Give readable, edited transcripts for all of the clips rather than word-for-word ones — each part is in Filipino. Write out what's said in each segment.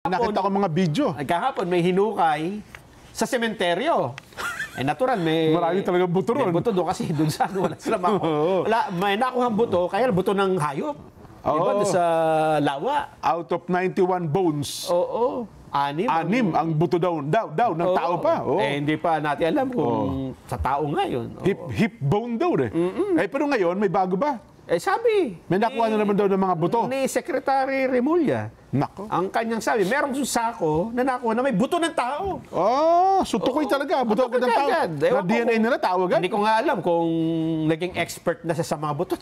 Nakita ko mga video. Kahapon may hinukay sa sementeryo. Eh natural, marami talaga buto ron. May buto doon kasi doon sa wala sila may nakuhang buto, kaya buto ng hayop. Diba doon sa lawa? Out of 91 bones. Oo. Anim ang buto daw ng tao pa. Eh hindi pa natin alam kung sa tao nga yun. Hip bone daw eh. Eh pero ngayon may bago ba? Eh sabi. May nakuha na naman daw ng mga buto. Ni Secretary Remulla. Nako. Ang kanyang sabi, merong sako na nakuha na may buto ng tao. So tukoy talaga. Buto ng tao. Na DNA nila tawagan. Hindi ko nga alam kung naging expert na siya sa mga buto.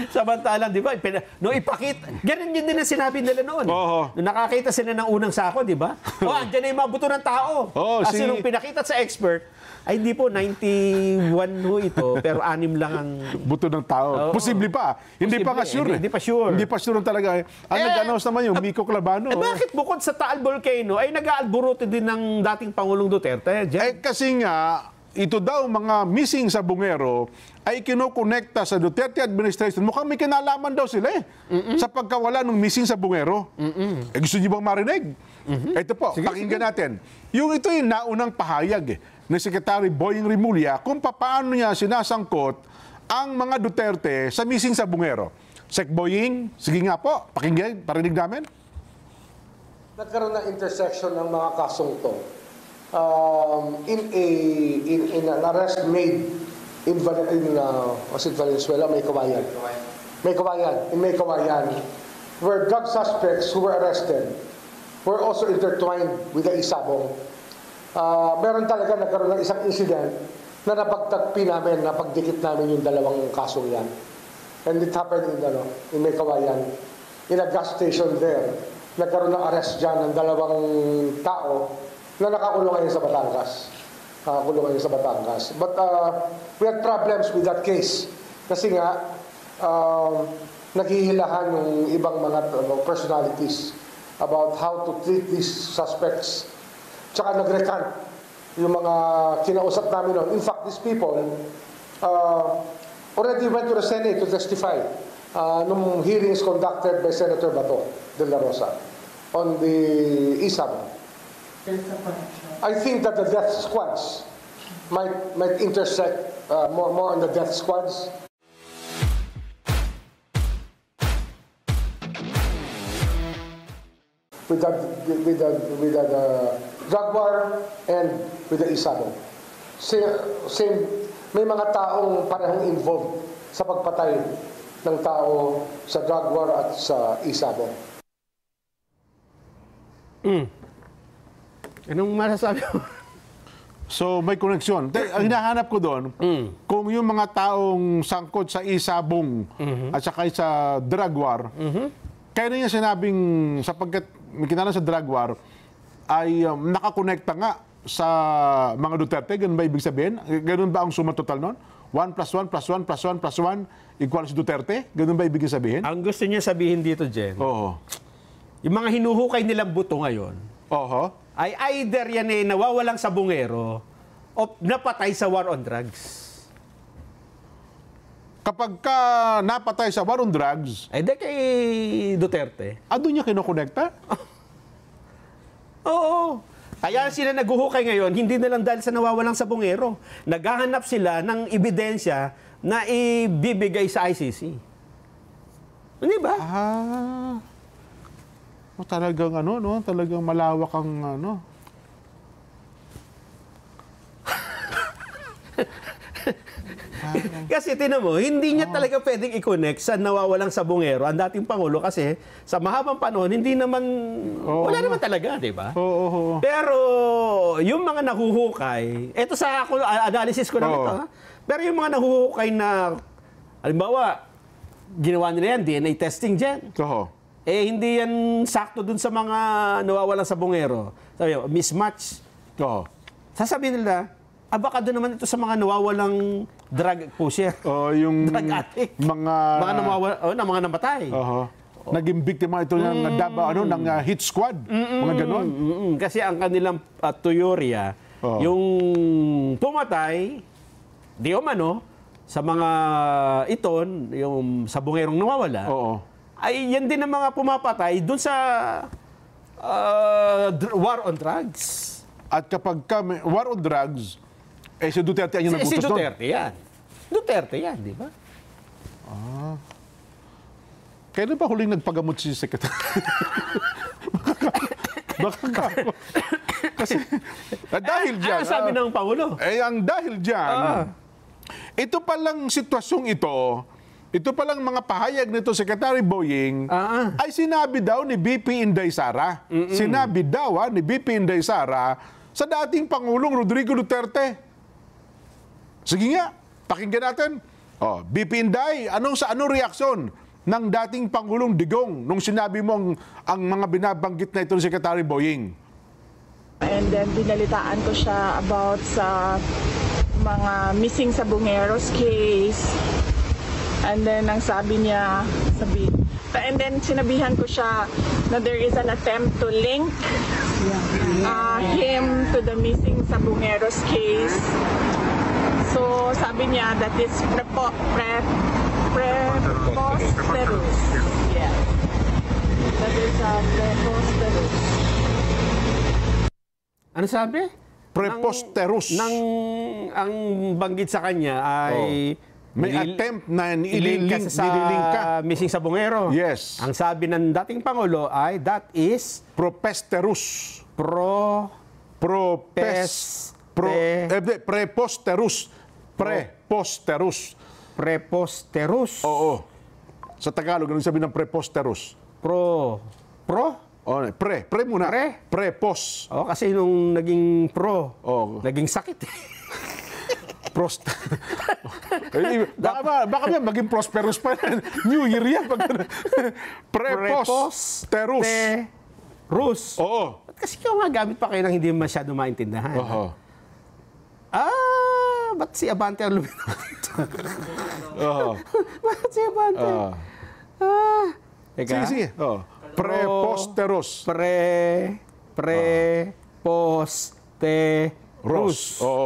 Samantalang, di ba, nung ipakita, ganun yun din ang sinabi nila noon. Nung nakakita sila ng unang sako, di ba? Andyan na yung mga buto ng tao. Kasi nung pinakita sa expert, ay hindi po, 91 ho ito, pero 6 lang ang buto ng tao. Posible pa. Hindi pa sure. Hindi pa sure. Hindi pa sure talaga. Ang nag-announce naman yung Miko Clavano. Bakit bukod sa Taal Volcano ay nag-aalburuto din ng dating Pangulong Duterte? Kasi nga, ito daw mga missing sa Bungero ay kinokonekta sa Duterte administration. Mukhang may kinalaman daw sila sa pagkawala ng missing sa Bungero. Gusto niyo bang marinig? Ito po, pakinggan natin. Yung ito yung naunang pahayag ni Secretary Boying Remulla kung paano niya sinasangkot ang mga Duterte sa missing sa Bungero. Sec Boying, sige nga po, pakinggan, parinig namin. Nagkaroon ng intersection ng mga kasong to. In an arrest made in Valenzuela, May Kawayan, where drug suspects who were arrested were also intertwined with the Isabong. Meron talaga nagkaroon ng isang incident na napagtagpi namin, napagdikit namin yung dalawang kasong yan. And it happened in May Kawayan, in a gas station there. Nagkaroon ng arrest dyan ng dalawang tao na nakakulong ngayon sa Batangas. But we had problems with that case. Kasi nga, naghihilahan yung ibang mga personalities about how to treat these suspects. Tsaka nag-recant yung mga kinausap namin noon. In fact, these people already went to the Senate to testify nung hearings conducted by Senator Bato de la Rosa on the Isabong. I think that the death squads might intersect more on the death squads. With the drug war and with the Isabong. Same, may mga taong parehong involved sa pagpatay ng tao sa drug war at sa Isabong. Anong masasabi mo? So may koneksyon. Ang hinahanap ko doon, kung yung mga taong sangkot sa Isabong at saka sa drug war, kaya na niya sinabing sapagkat may kinala sa drug war, ay nakakonekta nga sa mga Duterte. Ganun ba ibig sabihin? Ganun ba ang suma total nun? 1 plus 1 plus 1 plus 1 plus 1 equals Duterte? Ganun ba ibig sabihin? Ang gusto niya sabihin dito, Jen, yung mga hinuhukay nilang buto ngayon, ay either yan nawawalang sa Bungero o napatay sa war on drugs. Kapag ka napatay sa war on drugs, ay di kay Duterte. Doon niya kinokonekta? Oo. Kaya sila naguhukay ngayon, hindi na lang dahil sa nawawalang sa Bungero. Naghahanap sila ng ebidensya na ibibigay sa ICC. Hindi ba? Talagang talagang malawak ang Kasi tinan mo, hindi niya talaga pwedeng i-connect sa nawawalang sa Bungero ang dating Pangulo kasi sa mahabang panahon, hindi naman, wala naman talaga, di ba? Pero yung mga nahuhukay, eto sa analysis ko lang ito, pero yung mga nahuhukay na, halimbawa, ginawa nila yan, DNA testing dyan. Hindi yan sakto dun sa mga nawawalang sa Bungero. Sabi mo, mismatch. Sasabihin nila, baka doon naman ito sa mga nawawalang drug pusher. Yung drug addict. Mga namatay. Naging biktima ito ng ng hit squad. Mga ganon. Kasi ang kanilang teorya, yung pumatay, di umano, sa mga iton, yung sa Bungerong nawawala, ay yan din ang mga pumapatay doon sa War on drugs. At kapag war on drugs, si Duterte ang yung Si nagbutos doon. Duterte yan. Duterte yan, di ba? Kailan ba huling nagpagamot si Secretary? Baka kasi dahil dyan. Ano sabi ng Pangulo? Ang dahil dyan, ito palang sitwasyong ito palang mga pahayag nito Secretary Boying, ay sinabi daw ni BP Inday Sara. Sinabi daw ni BP Inday Sara sa dating Pangulong Rodrigo Duterte. Sige nga, pakinggan natin. BP Inday, anong reaksyon ng dating Pangulong Digong nung sinabi mo ang mga binabanggit na ito ni Secretary Boying? And then binalitaan ko siya about sa mga missing sa Bungeros case. And then ang sabi niya, and then sinabihan ko siya na there is an attempt to link him to the missing sa Bungeros case. So sabi niya that is preposterous. Yeah. That is preposterous. Ano sabi? Preposterous. Ang banggit sa kanya ay may attempt na nililink ka. missing sa Bungero. Yes. Ang sabi ng dating Pangulo ay that is Preposterous. Preposterous. Oo. Sa Tagalog, ano sabi ng preposterous? Pre Muna. Pre? Prepos. Kasi nung naging naging sakit. Baka maging prosperous pa. New Year yan. Preposterous. Oo. Kasi kung gamit pa kayo nang hindi masyado maintindihan. Ba't si Abante ang lumitaw dito? Ba't si Abante? Sige. Preposterous. Preposterous.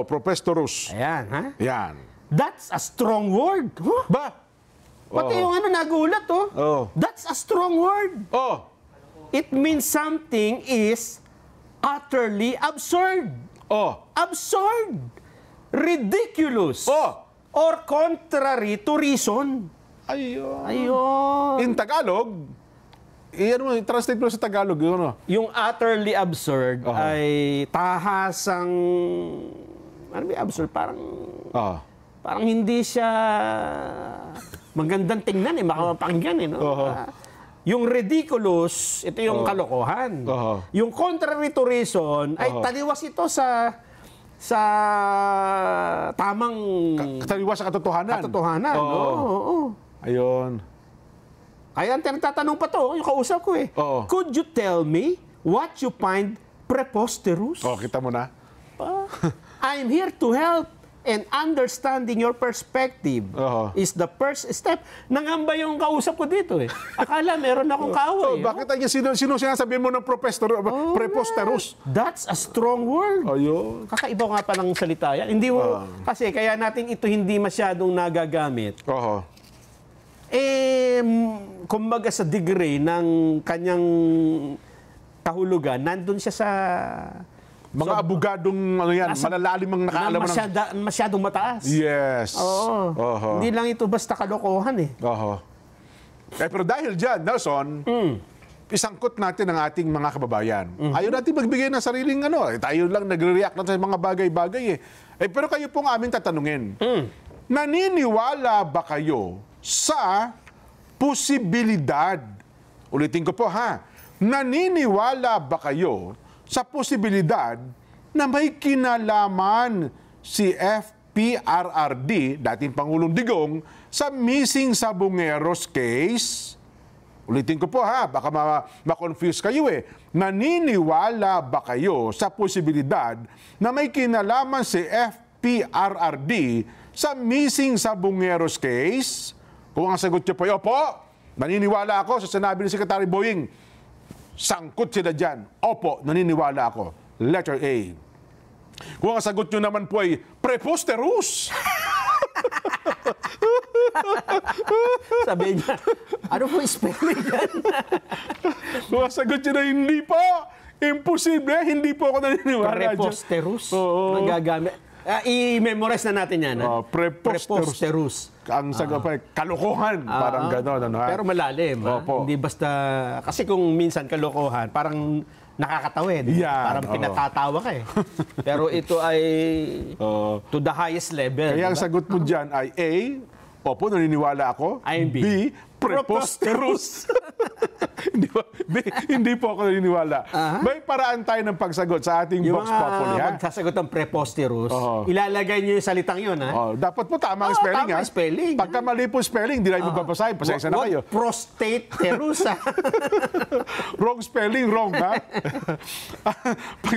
Preposterous. Ayan, ha? Yan. That's a strong word. Huh? Ba? Pati yung nagulat, That's a strong word. It means something is utterly absurd. Absurd. Ridiculous. Or contrary to reason. Ayun. In Tagalog, translate mo sa Tagalog, Yung utterly absurd ay tahasang, ano ba absurd? Parang hindi siya magandang tingnan, makapakinggan, yung ridiculous, ito yung kalokohan. Yung contrary to reason, ay taliwas ito sa tamang taliwas sa katotohanan. Ayun. Kaya ang tatanong pa to, yung kausap ko Could you tell me what you find preposterous? Kita mo na. I'm here to help and understanding your perspective is the first step. Nangamba yung kausap ko dito Akala meron akong kaaway. Bakit sino sinasabihin mo ng preposterous? That's a strong word. Ayun. Kakaiba nga pa ng salita yan. Hindi mo, kasi kaya natin ito hindi masyadong nagagamit. Kumbaga sa degree ng kanyang kahulugan, nandun siya sa mga abogadong malalalim ang nakaalaman masyadong mataas. Yes. Hindi lang ito basta kalokohan Pero dahil dyan, Nelson, isangkot natin ang ating mga kababayan. Ayaw natin magbigay ng sariling tayo lang nagre-react lang sa mga bagay-bagay pero kayo pong aming tatanungin. Naniniwala ba kayo sa posibilidad? Ulitin ko po naniniwala ba kayo sa posibilidad na may kinalaman si FPRRD, dating Pangulong Digong, sa missing sa Bungeros case? Ulitin ko po baka ma-confuse kayo Naniniwala ba kayo sa posibilidad na may kinalaman si FPRRD sa missing sa Bungeros case? Kung ang sagot niyo po opo, naniniwala ako sa sinabi ni Secretary Boying. Sangkot sila dyan. Opo, naniniwala ako. Letter A. Kung ang sagot nyo naman po ay preposterous. Sabi niya, ano po spelling yan? Masagot niya na hindi po. Imposible. Hindi po ako naniniwala. Preposterus. Oo. Nagagamit. I-memorize na natin yan. Preposterus. Ang sagot pa, kalokohan. Parang gano'n. Ano, ha? Pero malalim. Opo. Hindi basta... Kasi kung minsan kalokohan, parang nakakatawid. Yan, Parang pinatatawa ka eh. Pero ito ay to the highest level. Kaya ang diba? sagot mo dyan ay A, opo, naniniwala ako. Ay, B. B, preposterus. Hindi po ako naniniwala. May paraan tayo ng pagsagot sa ating Yung Vox Populi, ha? magsasagot ng preposterus, Oo. ilalagay niyo yung salitang yun, ha? Dapat po tama ang spelling, tama ha? ang spelling. Pagka mali po spelling, hindi na mababasahin. Pasensya na kayo. Prostaterus, ha? Wrong spelling, wrong, ha? Pag